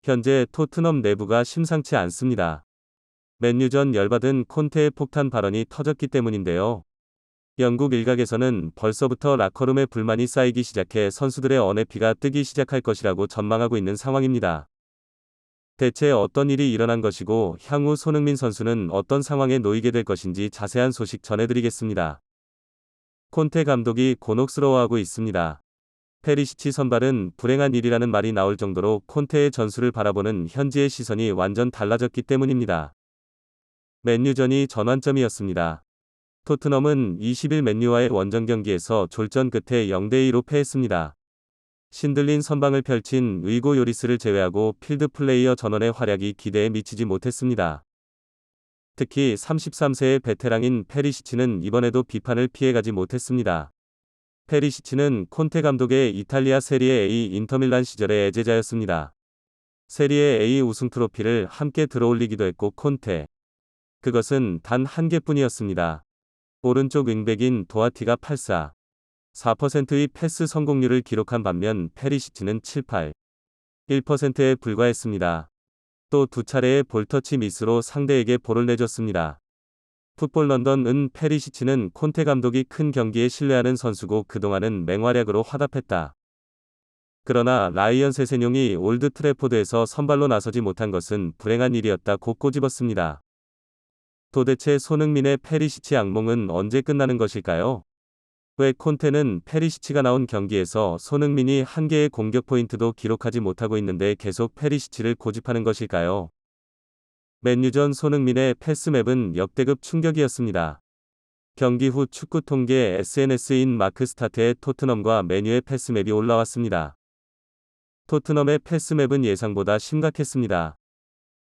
현재 토트넘 내부가 심상치 않습니다. 맨유전 열받은 콘테의 폭탄 발언이 터졌기 때문인데요. 영국 일각에서는 벌써부터 라커룸에 불만이 쌓이기 시작해 선수들의 언해피가 뜨기 시작할 것이라고 전망하고 있는 상황입니다. 대체 어떤 일이 일어난 것이고 향후 손흥민 선수는 어떤 상황에 놓이게 될 것인지 자세한 소식 전해드리겠습니다. 콘테 감독이 곤혹스러워하고 있습니다. 페리시치 선발은 불행한 일이라는 말이 나올 정도로 콘테의 전술을 바라보는 현지의 시선이 완전 달라졌기 때문입니다. 맨유전이 전환점이었습니다. 토트넘은 20일 맨유와의 원정 경기에서 졸전 끝에 0대2로 패했습니다. 신들린 선방을 펼친 의고 요리스를 제외하고 필드 플레이어 전원의 활약이 기대에 미치지 못했습니다. 특히 33세의 베테랑인 페리시치는 이번에도 비판을 피해가지 못했습니다. 페리시치는 콘테 감독의 이탈리아 세리에 A 인터밀란 시절의 애제자였습니다. 세리에 A 우승 트로피를 함께 들어올리기도 했고 그것은 단 한 개뿐이었습니다. 오른쪽 윙백인 도아티가 4%의 패스 성공률을 기록한 반면 페리시치는 1%에 불과했습니다. 또 두 차례의 볼터치 미스로 상대에게 볼을 내줬습니다. 풋볼 런던은 페리시치는 콘테 감독이 큰 경기에 신뢰하는 선수고 그동안은 맹활약으로 화답했다. 그러나 라이언 세세뇽이 올드 트래포드에서 선발로 나서지 못한 것은 불행한 일이었다고 꼬집었습니다. 도대체 손흥민의 페리시치 악몽은 언제 끝나는 것일까요? 왜 콘테는 페리시치가 나온 경기에서 손흥민이 한 개의 공격 포인트도 기록하지 못하고 있는데 계속 페리시치를 고집하는 것일까요? 맨유전 손흥민의 패스맵은 역대급 충격이었습니다. 경기 후 축구 통계 SNS인 마크스타트에 토트넘과 맨유의 패스맵이 올라왔습니다. 토트넘의 패스맵은 예상보다 심각했습니다.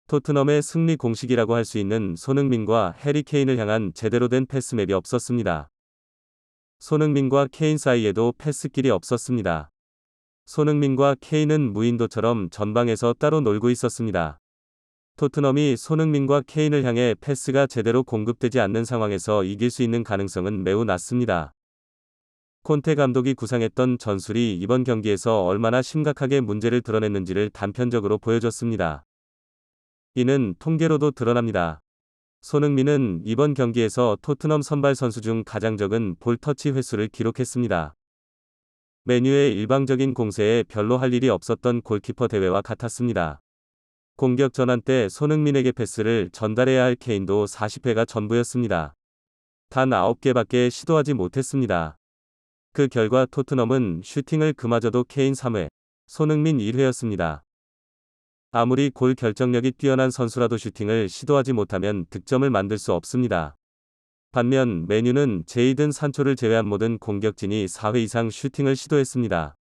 토트넘의 승리 공식이라고 할 수 있는 손흥민과 해리 케인을 향한 제대로 된 패스맵이 없었습니다. 손흥민과 케인 사이에도 패스길이 없었습니다. 손흥민과 케인은 무인도처럼 전방에서 따로 놀고 있었습니다. 토트넘이 손흥민과 케인을 향해 패스가 제대로 공급되지 않는 상황에서 이길 수 있는 가능성은 매우 낮습니다. 콘테 감독이 구상했던 전술이 이번 경기에서 얼마나 심각하게 문제를 드러냈는지를 단편적으로 보여줬습니다. 이는 통계로도 드러납니다. 손흥민은 이번 경기에서 토트넘 선발 선수 중 가장 적은 볼 터치 횟수를 기록했습니다. 맨유의 일방적인 공세에 별로 할 일이 없었던 골키퍼 대회와 같았습니다. 공격 전환 때 손흥민에게 패스를 전달해야 할 케인도 40회가 전부였습니다. 단 9개밖에 시도하지 못했습니다. 그 결과 토트넘은 슈팅을 그마저도 케인 3회, 손흥민 1회였습니다. 아무리 골 결정력이 뛰어난 선수라도 슈팅을 시도하지 못하면 득점을 만들 수 없습니다. 반면 맨유는 제이든 산초를 제외한 모든 공격진이 4회 이상 슈팅을 시도했습니다.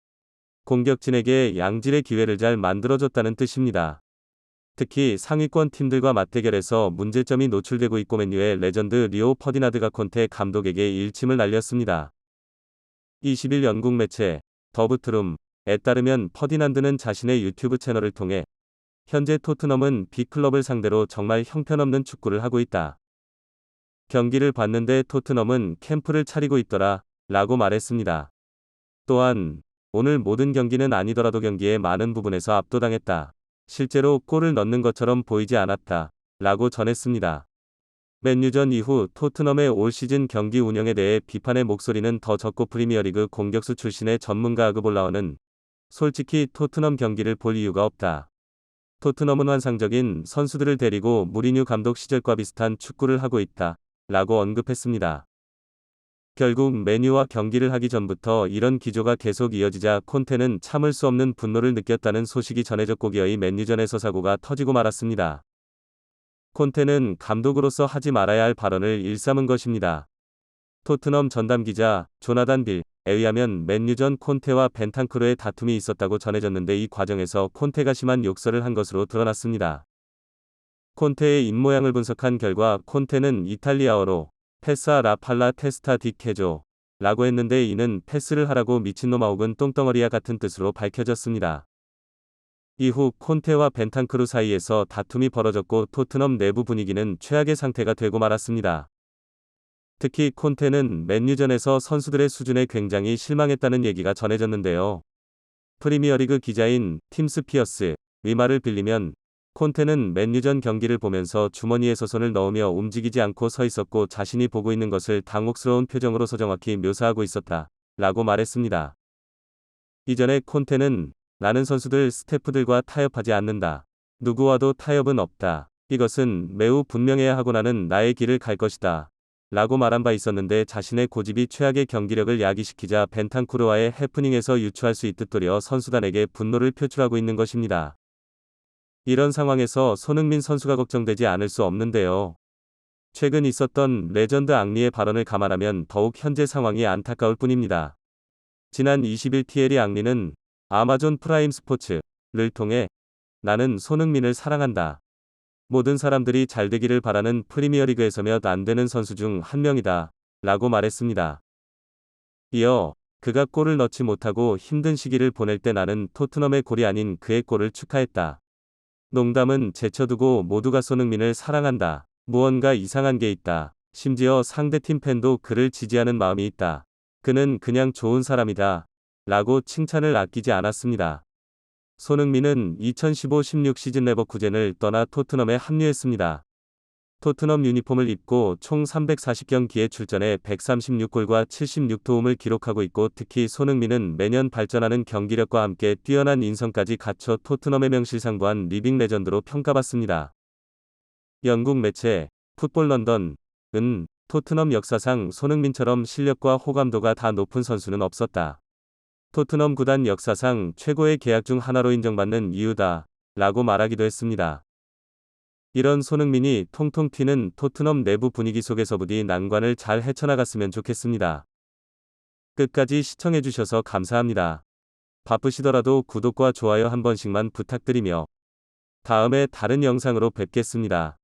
공격진에게 양질의 기회를 잘 만들어줬다는 뜻입니다. 특히 상위권 팀들과 맞대결에서 문제점이 노출되고 있고 맨유의 레전드 리오 퍼디나드가 콘테 감독에게 일침을 날렸습니다. 20일 영국 매체 더부트룸에 따르면 퍼디난드는 자신의 유튜브 채널을 통해 현재 토트넘은 B클럽을 상대로 정말 형편없는 축구를 하고 있다. 경기를 봤는데 토트넘은 캠프를 차리고 있더라 라고 말했습니다. 또한 오늘 모든 경기는 아니더라도 경기의 많은 부분에서 압도당했다. 실제로 골을 넣는 것처럼 보이지 않았다 라고 전했습니다. 맨유전 이후 토트넘의 올 시즌 경기 운영에 대해 비판의 목소리는 더 적고 프리미어리그 공격수 출신의 전문가 아그볼라어는 솔직히 토트넘 경기를 볼 이유가 없다. 토트넘은 환상적인 선수들을 데리고 무리뉴 감독 시절과 비슷한 축구를 하고 있다 라고 언급했습니다. 결국 맨유와 경기를 하기 전부터 이런 기조가 계속 이어지자 콘테는 참을 수 없는 분노를 느꼈다는 소식이 전해졌고 기어이 맨유전에서 사고가 터지고 말았습니다. 콘테는 감독으로서 하지 말아야 할 발언을 일삼은 것입니다. 토트넘 전담 기자 조나단 빌에 의하면 맨유전 콘테와 벤탄크로의 다툼이 있었다고 전해졌는데 이 과정에서 콘테가 심한 욕설을 한 것으로 드러났습니다. 콘테의 입모양을 분석한 결과 콘테는 이탈리아어로 패사 라 팔라 테스타 디 케조 라고 했는데 이는 패스를 하라고 미친놈아 혹은 똥덩어리야 같은 뜻으로 밝혀졌습니다. 이후 콘테와 벤탄크루 사이에서 다툼이 벌어졌고 토트넘 내부 분위기는 최악의 상태가 되고 말았습니다. 특히 콘테는 맨유전에서 선수들의 수준에 굉장히 실망했다는 얘기가 전해졌는데요. 프리미어리그 기자인 팀 스피어스에 말을 빌리면 콘테는 맨유전 경기를 보면서 주머니에서 손을 넣으며 움직이지 않고 서 있었고 자신이 보고 있는 것을 당혹스러운 표정으로 정확히 묘사하고 있었다. 라고 말했습니다. 이전에 콘테는 나는 선수들 스태프들과 타협하지 않는다. 누구와도 타협은 없다. 이것은 매우 분명해야 하고 나는 나의 길을 갈 것이다. 라고 말한 바 있었는데 자신의 고집이 최악의 경기력을 야기시키자 벤탄쿠르와의 해프닝에서 유추할 수 있듯 도리어 선수단에게 분노를 표출하고 있는 것입니다. 이런 상황에서 손흥민 선수가 걱정되지 않을 수 없는데요. 최근 있었던 레전드 앙리의 발언을 감안하면 더욱 현재 상황이 안타까울 뿐입니다. 지난 20일 티에리 앙리는 아마존 프라임 스포츠를 통해 나는 손흥민을 사랑한다. 모든 사람들이 잘 되기를 바라는 프리미어리그에서 몇 안 되는 선수 중 한 명이다. 라고 말했습니다. 이어 그가 골을 넣지 못하고 힘든 시기를 보낼 때 나는 토트넘의 골이 아닌 그의 골을 축하했다. 농담은 제쳐두고 모두가 손흥민을 사랑한다. 무언가 이상한 게 있다. 심지어 상대팀 팬도 그를 지지하는 마음이 있다. 그는 그냥 좋은 사람이다. 라고 칭찬을 아끼지 않았습니다. 손흥민은 2015-16 시즌 레버쿠젠을 떠나 토트넘에 합류했습니다. 토트넘 유니폼을 입고 총 340경기에 출전해 136골과 76도움을 기록하고 있고 특히 손흥민은 매년 발전하는 경기력과 함께 뛰어난 인성까지 갖춰 토트넘의 명실상부한 리빙 레전드로 평가받습니다. 영국 매체 풋볼 런던은 토트넘 역사상 손흥민처럼 실력과 호감도가 다 높은 선수는 없었다. 토트넘 구단 역사상 최고의 계약 중 하나로 인정받는 이유다. 라고 말하기도 했습니다. 이런 손흥민이 통통 튀는 토트넘 내부 분위기 속에서 부디 난관을 잘 헤쳐나갔으면 좋겠습니다. 끝까지 시청해주셔서 감사합니다. 바쁘시더라도 구독과 좋아요 한 번씩만 부탁드리며 다음에 다른 영상으로 뵙겠습니다.